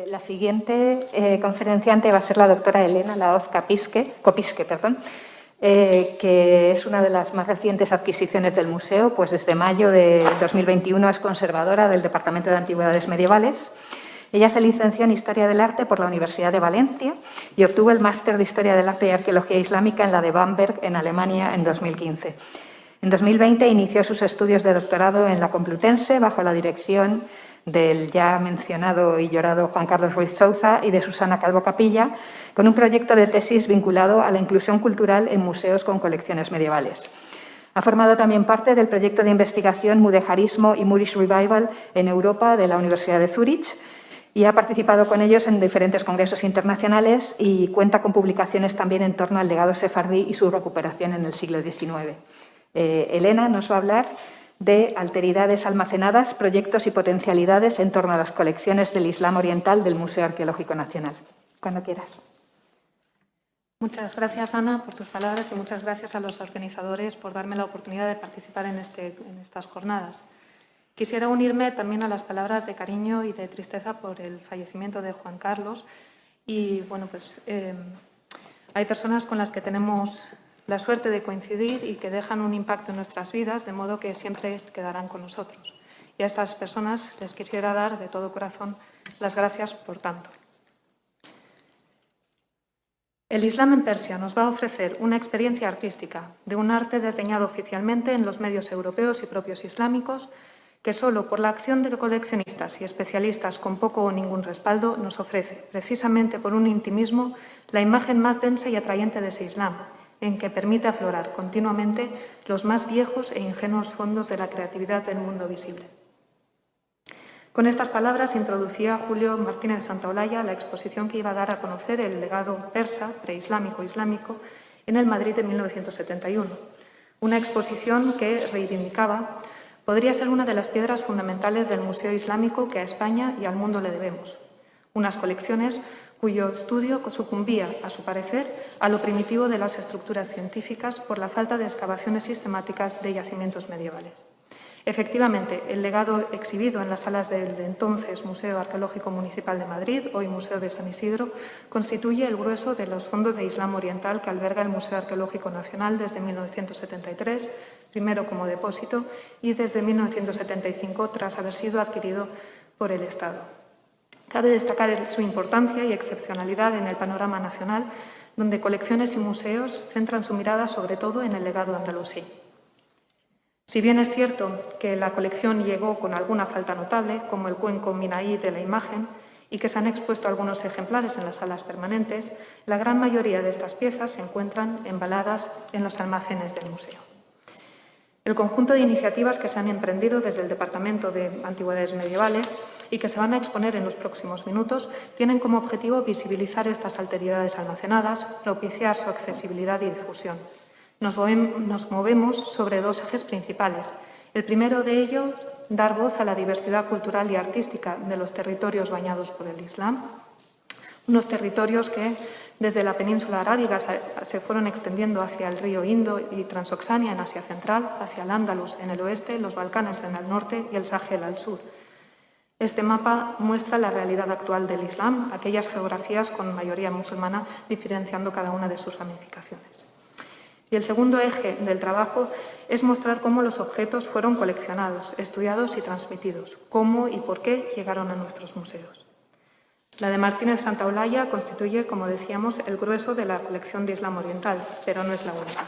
La siguiente conferenciante va a ser la doctora Elena Laoz Copisque, que es una de las más recientes adquisiciones del museo, pues desde mayo de 2021 es conservadora del Departamento de Antigüedades Medievales. Ella se licenció en Historia del Arte por la Universidad de Valencia y obtuvo el máster de Historia del Arte y Arqueología Islámica en la de Bamberg, en Alemania, en 2015. En 2020 inició sus estudios de doctorado en la Complutense bajo la dirección del ya mencionado y llorado Juan Carlos Ruiz Souza y de Susana Calvo Capilla, con un proyecto de tesis vinculado a la inclusión cultural en museos con colecciones medievales. Ha formado también parte del proyecto de investigación Mudejarismo y Moorish Revival en Europa de la Universidad de Zúrich y ha participado con ellos en diferentes congresos internacionales y cuenta con publicaciones también en torno al legado sefardí y su recuperación en el siglo XIX. Elena nos va a hablar de alteridades almacenadas, proyectos y potencialidades en torno a las colecciones del Islam oriental del Museo Arqueológico Nacional. Cuando quieras. Muchas gracias, Ana, por tus palabras y muchas gracias a los organizadores por darme la oportunidad de participar en estas jornadas. Quisiera unirme también a las palabras de cariño y de tristeza por el fallecimiento de Juan Carlos y, bueno, pues hay personas con las que tenemos la suerte de coincidir y que dejan un impacto en nuestras vidas, de modo que siempre quedarán con nosotros. Y a estas personas les quisiera dar de todo corazón las gracias por tanto. El Islam en Persia nos va a ofrecer una experiencia artística de un arte desdeñado oficialmente en los medios europeos y propios islámicos que solo por la acción de coleccionistas y especialistas con poco o ningún respaldo nos ofrece, precisamente por un intimismo, la imagen más densa y atrayente de ese Islam, en que permite aflorar continuamente los más viejos e ingenuos fondos de la creatividad del mundo visible. Con estas palabras introducía Julio Martínez Santaolalla la exposición que iba a dar a conocer el legado persa, preislámico-islámico, en el Madrid de 1971. Una exposición que reivindicaba podría ser una de las piedras fundamentales del Museo Islámico que a España y al mundo le debemos. Unas colecciones cuyo estudio sucumbía, a su parecer, a lo primitivo de las estructuras científicas por la falta de excavaciones sistemáticas de yacimientos medievales. Efectivamente, el legado exhibido en las salas del entonces Museo Arqueológico Municipal de Madrid, hoy Museo de San Isidro, constituye el grueso de los fondos de Islam oriental que alberga el Museo Arqueológico Nacional desde 1973, primero como depósito, y desde 1975 tras haber sido adquirido por el Estado. Cabe destacar su importancia y excepcionalidad en el panorama nacional, donde colecciones y museos centran su mirada sobre todo en el legado andalusí. Si bien es cierto que la colección llegó con alguna falta notable, como el cuenco minaí de la imagen, y que se han expuesto algunos ejemplares en las salas permanentes, la gran mayoría de estas piezas se encuentran embaladas en los almacenes del museo. El conjunto de iniciativas que se han emprendido desde el Departamento de Antigüedades Medievales y que se van a exponer en los próximos minutos tienen como objetivo visibilizar estas alteridades almacenadas, propiciar su accesibilidad y difusión. Nos movemos sobre dos ejes principales. El primero de ellos, dar voz a la diversidad cultural y artística de los territorios bañados por el Islam, unos territorios que desde la península arábiga se fueron extendiendo hacia el río Indo y Transoxania en Asia Central, hacia el Andalus en el oeste, los Balcanes en el norte y el Sahel al sur. Este mapa muestra la realidad actual del Islam, aquellas geografías con mayoría musulmana, diferenciando cada una de sus ramificaciones. Y el segundo eje del trabajo es mostrar cómo los objetos fueron coleccionados, estudiados y transmitidos, cómo y por qué llegaron a nuestros museos. La de Martínez Santaolalla constituye, como decíamos, el grueso de la colección de Islam oriental, pero no es la única.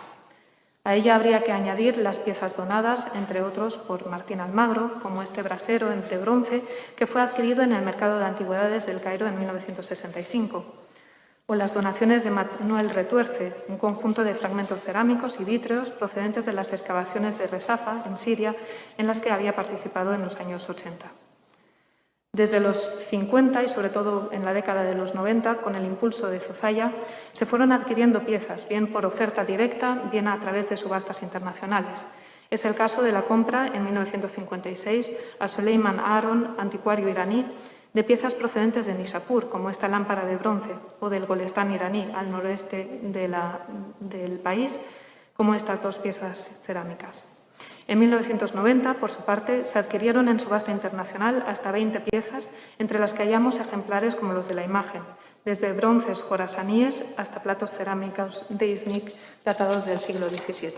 A ella habría que añadir las piezas donadas, entre otros, por Martín Almagro, como este brasero de bronce que fue adquirido en el mercado de antigüedades del Cairo en 1965, o las donaciones de Manuel Retuerce, un conjunto de fragmentos cerámicos y vítreos procedentes de las excavaciones de Resafa, en Siria, en las que había participado en los años 80. Desde los 50 y sobre todo en la década de los 90, con el impulso de Zozaya, se fueron adquiriendo piezas, bien por oferta directa, bien a través de subastas internacionales. Es el caso de la compra en 1956 a Soleiman Aron, anticuario iraní, de piezas procedentes de Nishapur, como esta lámpara de bronce, o del Golestán iraní, al noroeste del país, como estas dos piezas cerámicas. En 1990, por su parte, se adquirieron en subasta internacional hasta 20 piezas, entre las que hallamos ejemplares como los de la imagen, desde bronces jorasaníes hasta platos cerámicos de Iznik datados del siglo XVII.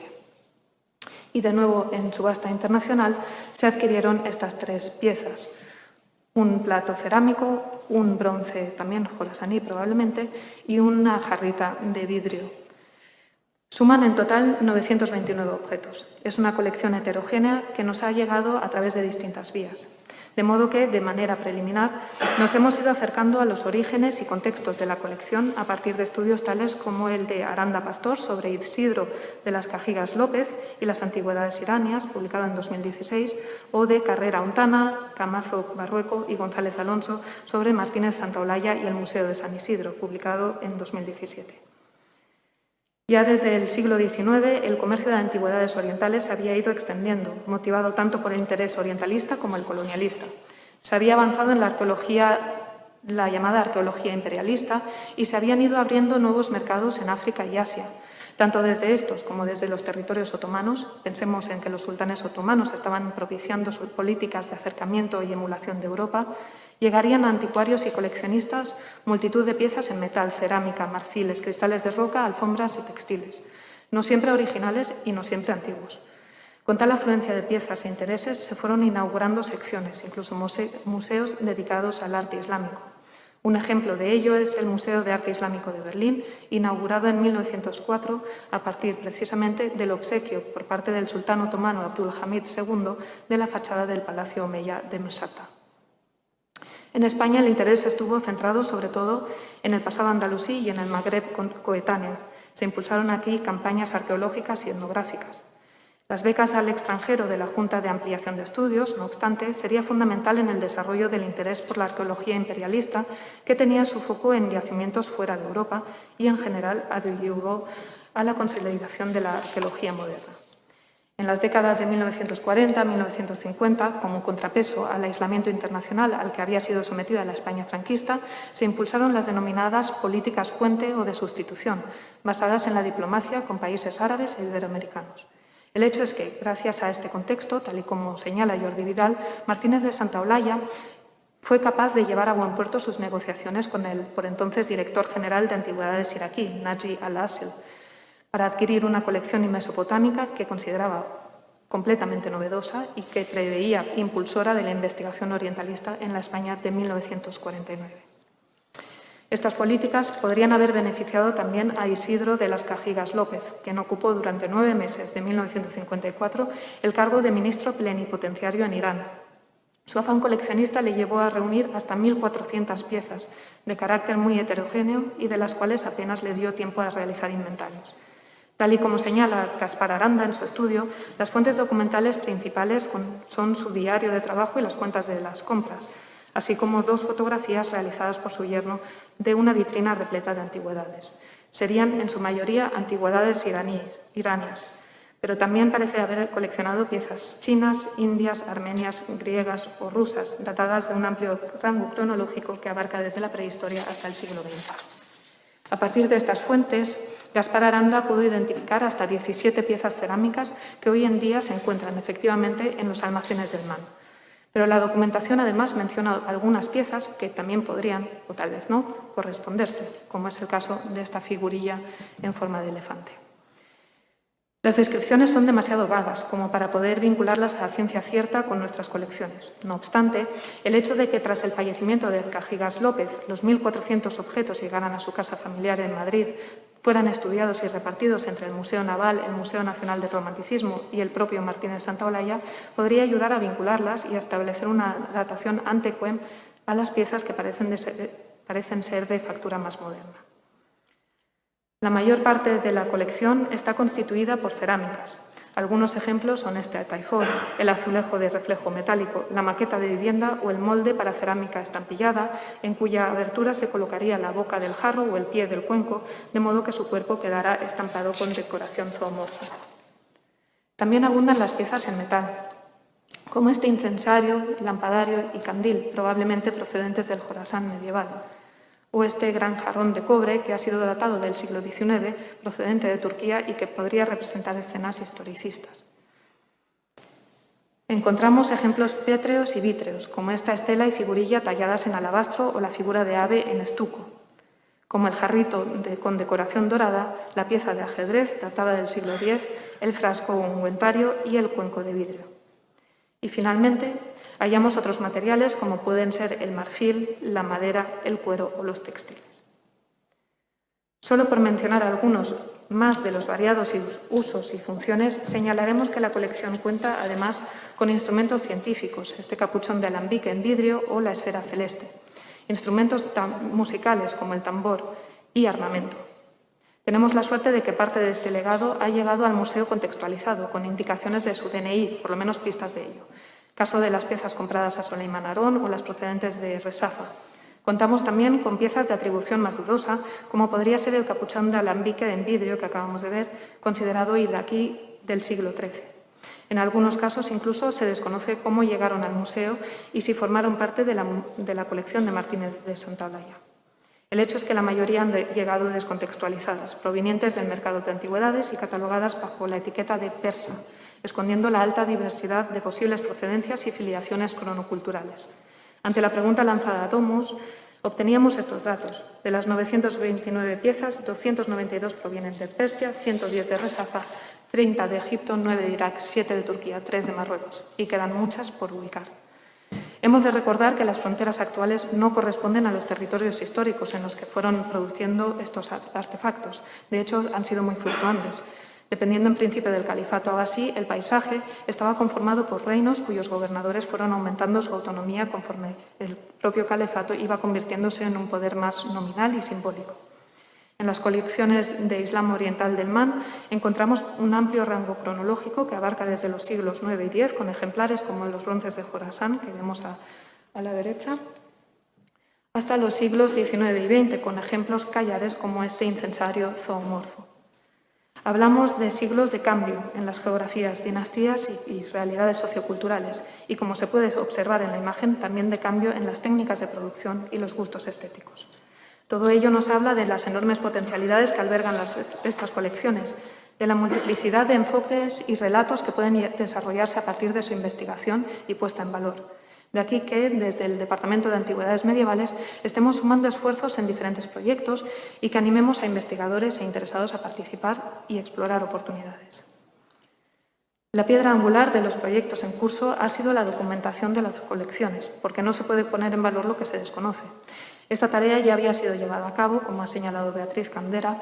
Y de nuevo, en subasta internacional, se adquirieron estas 3 piezas: un plato cerámico, un bronce también jorasaní probablemente, y una jarrita de vidrio. Suman en total 929 objetos. Es una colección heterogénea que nos ha llegado a través de distintas vías. De modo que, de manera preliminar, nos hemos ido acercando a los orígenes y contextos de la colección a partir de estudios tales como el de Aranda Pastor sobre Isidro de las Cajigas López y las antigüedades iranias, publicado en 2016, o de Carrera Ontana, Camazo Barrueco y González Alonso sobre Martínez Santaolalla y el Museo de San Isidro, publicado en 2017. Ya desde el siglo XIX, el comercio de antigüedades orientales se había ido extendiendo, motivado tanto por el interés orientalista como el colonialista. Se había avanzado en la arqueología, la llamada arqueología imperialista, y se habían ido abriendo nuevos mercados en África y Asia. Tanto desde estos como desde los territorios otomanos, pensemos en que los sultanes otomanos estaban propiciando sus políticas de acercamiento y emulación de Europa, llegarían a anticuarios y coleccionistas multitud de piezas en metal, cerámica, marfiles, cristales de roca, alfombras y textiles, no siempre originales y no siempre antiguos. Con tal afluencia de piezas e intereses se fueron inaugurando secciones, incluso museos dedicados al arte islámico. Un ejemplo de ello es el Museo de Arte Islámico de Berlín, inaugurado en 1904 a partir precisamente del obsequio por parte del sultán otomano Abdulhamid II de la fachada del Palacio Omeya de Mesata. En España el interés estuvo centrado sobre todo en el pasado andalusí y en el Magreb coetáneo. Se impulsaron aquí campañas arqueológicas y etnográficas. Las becas al extranjero de la Junta de Ampliación de Estudios, no obstante, sería fundamental en el desarrollo del interés por la arqueología imperialista, que tenía su foco en yacimientos fuera de Europa y, en general, ayudó a la consolidación de la arqueología moderna. En las décadas de 1940 a 1950, como contrapeso al aislamiento internacional al que había sido sometida la España franquista, se impulsaron las denominadas políticas puente o de sustitución, basadas en la diplomacia con países árabes e iberoamericanos. El hecho es que, gracias a este contexto, tal y como señala Jordi Vidal, Martínez de Santaolalla fue capaz de llevar a buen puerto sus negociaciones con el por entonces director general de Antigüedades iraquí, Naji al-Assil, para adquirir una colección mesopotámica que consideraba completamente novedosa y que preveía impulsora de la investigación orientalista en la España de 1949. Estas políticas podrían haber beneficiado también a Isidro de las Cajigas López, quien ocupó durante 9 meses de 1954 el cargo de ministro plenipotenciario en Irán. Su afán coleccionista le llevó a reunir hasta 1.400 piezas, de carácter muy heterogéneo y de las cuales apenas le dio tiempo a realizar inventarios. Tal y como señala Caspar Aranda en su estudio, las fuentes documentales principales son su diario de trabajo y las cuentas de las compras, así como 2 fotografías realizadas por su yerno de una vitrina repleta de antigüedades. Serían, en su mayoría, antigüedades iraníes, pero también parece haber coleccionado piezas chinas, indias, armenias, griegas o rusas, datadas de un amplio rango cronológico que abarca desde la prehistoria hasta el siglo XX. A partir de estas fuentes, Gaspar Aranda pudo identificar hasta 17 piezas cerámicas que hoy en día se encuentran efectivamente en los almacenes del MAN. Pero la documentación además menciona algunas piezas que también podrían, o tal vez no, corresponderse, como es el caso de esta figurilla en forma de elefante. Las descripciones son demasiado vagas como para poder vincularlas a la ciencia cierta con nuestras colecciones. No obstante, el hecho de que tras el fallecimiento de Cajigas López los 1.400 objetos llegaran a su casa familiar en Madrid, fueran estudiados y repartidos entre el Museo Naval, el Museo Nacional de Romanticismo y el propio Martínez Santaolalla, podría ayudar a vincularlas y a establecer una datación ante quem a las piezas que parecen ser de factura más moderna. La mayor parte de la colección está constituida por cerámicas. Algunos ejemplos son este taifón, el azulejo de reflejo metálico, la maqueta de vivienda o el molde para cerámica estampillada, en cuya abertura se colocaría la boca del jarro o el pie del cuenco, de modo que su cuerpo quedara estampado con decoración zoomorfa. También abundan las piezas en metal, como este incensario, lampadario y candil, probablemente procedentes del Jorasán medieval, o este gran jarrón de cobre que ha sido datado del siglo XIX, procedente de Turquía y que podría representar escenas historicistas. Encontramos ejemplos pétreos y vítreos, como esta estela y figurilla talladas en alabastro o la figura de ave en estuco, como el jarrito con decoración dorada, la pieza de ajedrez datada del siglo X, el frasco ungüentario y el cuenco de vidrio. Y finalmente, hallamos otros materiales como pueden ser el marfil, la madera, el cuero o los textiles. Solo por mencionar algunos más de los variados usos y funciones, señalaremos que la colección cuenta además con instrumentos científicos, este capuchón de alambique en vidrio o la esfera celeste, instrumentos musicales como el tambor y armamento. Tenemos la suerte de que parte de este legado ha llegado al museo contextualizado, con indicaciones de su DNI, por lo menos pistas de ello. Caso de las piezas compradas a Soleiman Arón o las procedentes de Resafa. Contamos también con piezas de atribución más dudosa, como podría ser el capuchón de alambique en vidrio que acabamos de ver, considerado iraquí del siglo XIII. En algunos casos incluso se desconoce cómo llegaron al museo y si formaron parte de la colección de Martínez de Santaolalla. El hecho es que la mayoría han llegado descontextualizadas, provenientes del mercado de antigüedades y catalogadas bajo la etiqueta de persa, escondiendo la alta diversidad de posibles procedencias y filiaciones cronoculturales. Ante la pregunta lanzada a Domus, obteníamos estos datos. De las 929 piezas, 292 provienen de Persia, 110 de Resafa, 30 de Egipto, 9 de Irak, 7 de Turquía, 3 de Marruecos, y quedan muchas por ubicar. Hemos de recordar que las fronteras actuales no corresponden a los territorios históricos en los que fueron produciendo estos artefactos. De hecho, han sido muy fluctuantes. Dependiendo en principio del califato abasí, el paisaje estaba conformado por reinos cuyos gobernadores fueron aumentando su autonomía conforme el propio califato iba convirtiéndose en un poder más nominal y simbólico. En las colecciones de Islam oriental del MAN encontramos un amplio rango cronológico que abarca desde los siglos IX y X, con ejemplares como los bronces de Jorasán, que vemos a la derecha, hasta los siglos XIX y XX, con ejemplos callares como este incensario zoomorfo. Hablamos de siglos de cambio en las geografías, dinastías y realidades socioculturales y, como se puede observar en la imagen, también de cambio en las técnicas de producción y los gustos estéticos. Todo ello nos habla de las enormes potencialidades que albergan estas colecciones, de la multiplicidad de enfoques y relatos que pueden desarrollarse a partir de su investigación y puesta en valor. De aquí que, desde el Departamento de Antigüedades Medievales, estemos sumando esfuerzos en diferentes proyectos y que animemos a investigadores e interesados a participar y explorar oportunidades. La piedra angular de los proyectos en curso ha sido la documentación de las colecciones, porque no se puede poner en valor lo que se desconoce. Esta tarea ya había sido llevada a cabo, como ha señalado Beatriz Candera,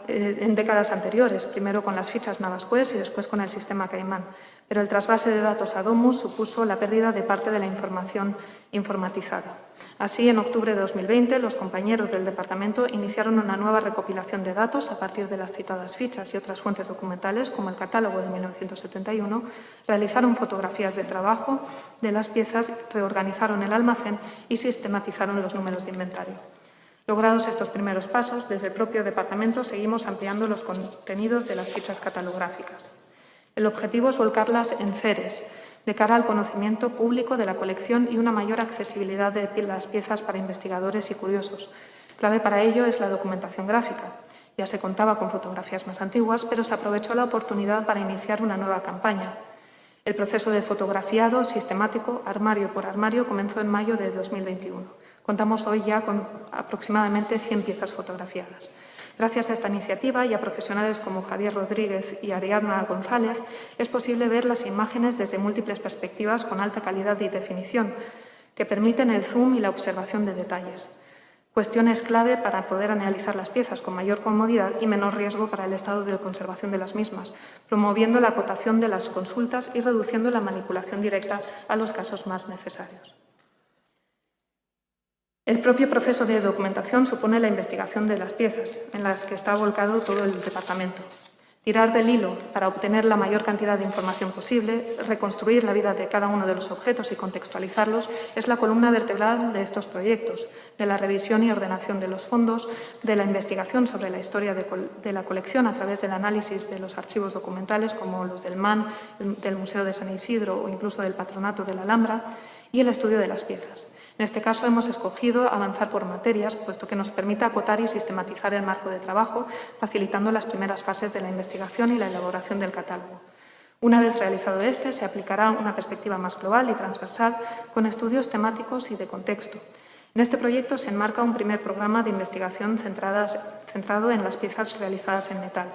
en décadas anteriores, primero con las fichas Navascués y después con el sistema Caimán, pero el trasvase de datos a Domus supuso la pérdida de parte de la información informatizada. Así, en octubre de 2020, los compañeros del departamento iniciaron una nueva recopilación de datos a partir de las citadas fichas y otras fuentes documentales, como el catálogo de 1971, realizaron fotografías de trabajo de las piezas, reorganizaron el almacén y sistematizaron los números de inventario. Logrados estos primeros pasos, desde el propio departamento seguimos ampliando los contenidos de las fichas catalográficas. El objetivo es volcarlas en CERES, de cara al conocimiento público de la colección y una mayor accesibilidad de las piezas para investigadores y curiosos. Clave para ello es la documentación gráfica. Ya se contaba con fotografías más antiguas, pero se aprovechó la oportunidad para iniciar una nueva campaña. El proceso de fotografiado sistemático, armario por armario, comenzó en mayo de 2021. Contamos hoy ya con aproximadamente 100 piezas fotografiadas. Gracias a esta iniciativa y a profesionales como Javier Rodríguez y Ariadna González, es posible ver las imágenes desde múltiples perspectivas con alta calidad y definición, que permiten el zoom y la observación de detalles. Cuestiones clave para poder analizar las piezas con mayor comodidad y menor riesgo para el estado de conservación de las mismas, promoviendo la acotación de las consultas y reduciendo la manipulación directa a los casos más necesarios. El propio proceso de documentación supone la investigación de las piezas, en las que está volcado todo el departamento. Tirar del hilo para obtener la mayor cantidad de información posible, reconstruir la vida de cada uno de los objetos y contextualizarlos es la columna vertebral de estos proyectos, de la revisión y ordenación de los fondos, de la investigación sobre la historia de la colección a través del análisis de los archivos documentales como los del MAN, del Museo de San Isidro o incluso del Patronato de la Alhambra, y el estudio de las piezas. En este caso hemos escogido avanzar por materias, puesto que nos permite acotar y sistematizar el marco de trabajo, facilitando las primeras fases de la investigación y la elaboración del catálogo. Una vez realizado este, se aplicará una perspectiva más global y transversal con estudios temáticos y de contexto. En este proyecto se enmarca un primer programa de investigación centrado en las piezas realizadas en metal.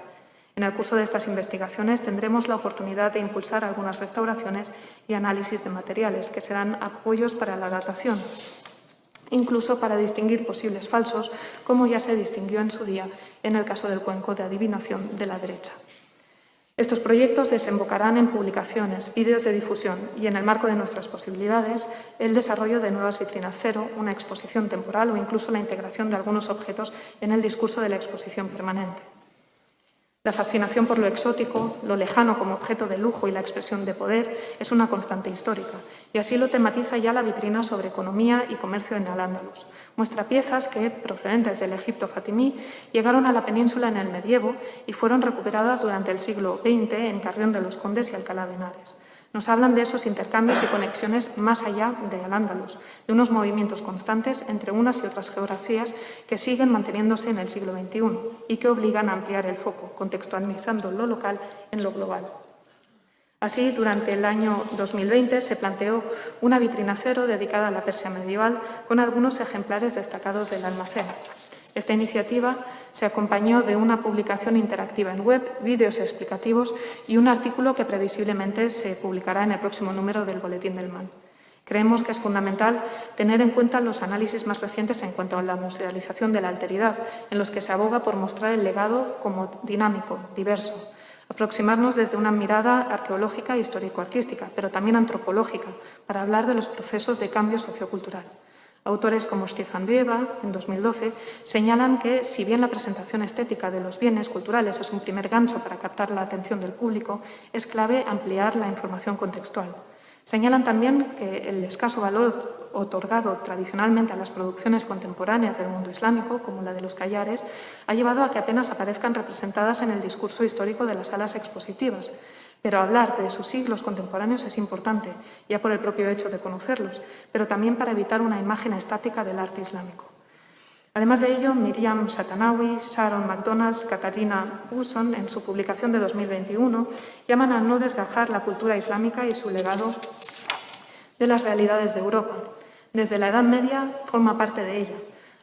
En el curso de estas investigaciones tendremos la oportunidad de impulsar algunas restauraciones y análisis de materiales que serán apoyos para la datación, incluso para distinguir posibles falsos, como ya se distinguió en su día en el caso del cuenco de adivinación de la derecha. Estos proyectos desembocarán en publicaciones, vídeos de difusión y, en el marco de nuestras posibilidades, el desarrollo de nuevas vitrinas cero, una exposición temporal o incluso la integración de algunos objetos en el discurso de la exposición permanente. La fascinación por lo exótico, lo lejano como objeto de lujo y la expresión de poder es una constante histórica, y así lo tematiza ya la vitrina sobre economía y comercio en Al-Ándalus. Muestra piezas que, procedentes del Egipto fatimí, llegaron a la península en el medievo y fueron recuperadas durante el siglo XX en Carrión de los Condes y Alcalá de Henares. Nos hablan de esos intercambios y conexiones más allá de Al-Ándalus, de unos movimientos constantes entre unas y otras geografías que siguen manteniéndose en el siglo XXI y que obligan a ampliar el foco, contextualizando lo local en lo global. Así, durante el año 2020 se planteó una vitrina cero dedicada a la Persia medieval con algunos ejemplares destacados del almacén. Esta iniciativa se acompañó de una publicación interactiva en web, vídeos explicativos y un artículo que previsiblemente se publicará en el próximo número del Boletín del MAN. Creemos que es fundamental tener en cuenta los análisis más recientes en cuanto a la musealización de la alteridad, en los que se aboga por mostrar el legado como dinámico, diverso. Aproximarnos desde una mirada arqueológica e histórico-artística, pero también antropológica, para hablar de los procesos de cambio sociocultural. Autores como Stefan Bueva, en 2012, señalan que, si bien la presentación estética de los bienes culturales es un primer gancho para captar la atención del público, es clave ampliar la información contextual. Señalan también que el escaso valor otorgado tradicionalmente a las producciones contemporáneas del mundo islámico, como la de los Callares, ha llevado a que apenas aparezcan representadas en el discurso histórico de las salas expositivas. Pero hablar de sus siglos contemporáneos es importante, ya por el propio hecho de conocerlos, pero también para evitar una imagen estática del arte islámico. Además de ello, Miriam Satanawi, Sharon McDonald, Katarina Pusson, en su publicación de 2021, llaman a no desgajar la cultura islámica y su legado de las realidades de Europa. Desde la Edad Media forma parte de ella.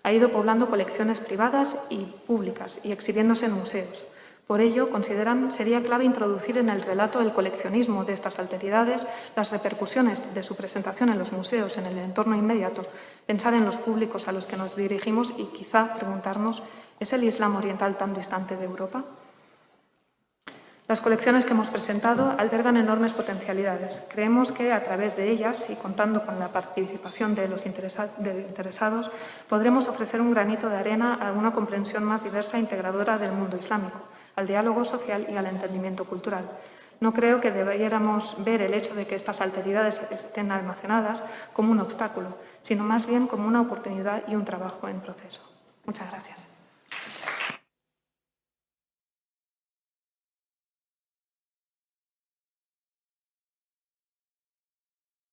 Ha ido poblando colecciones privadas y públicas y exhibiéndose en museos. Por ello, consideran, sería clave introducir en el relato el coleccionismo de estas alteridades, las repercusiones de su presentación en los museos, en el entorno inmediato, pensar en los públicos a los que nos dirigimos y quizá preguntarnos, ¿es el Islam oriental tan distante de Europa? Las colecciones que hemos presentado albergan enormes potencialidades. Creemos que, a través de ellas y contando con la participación de los interesados, podremos ofrecer un granito de arena a una comprensión más diversa e integradora del mundo islámico, al diálogo social y al entendimiento cultural. No creo que debiéramos ver el hecho de que estas alteridades estén almacenadas como un obstáculo, sino más bien como una oportunidad y un trabajo en proceso. Muchas gracias.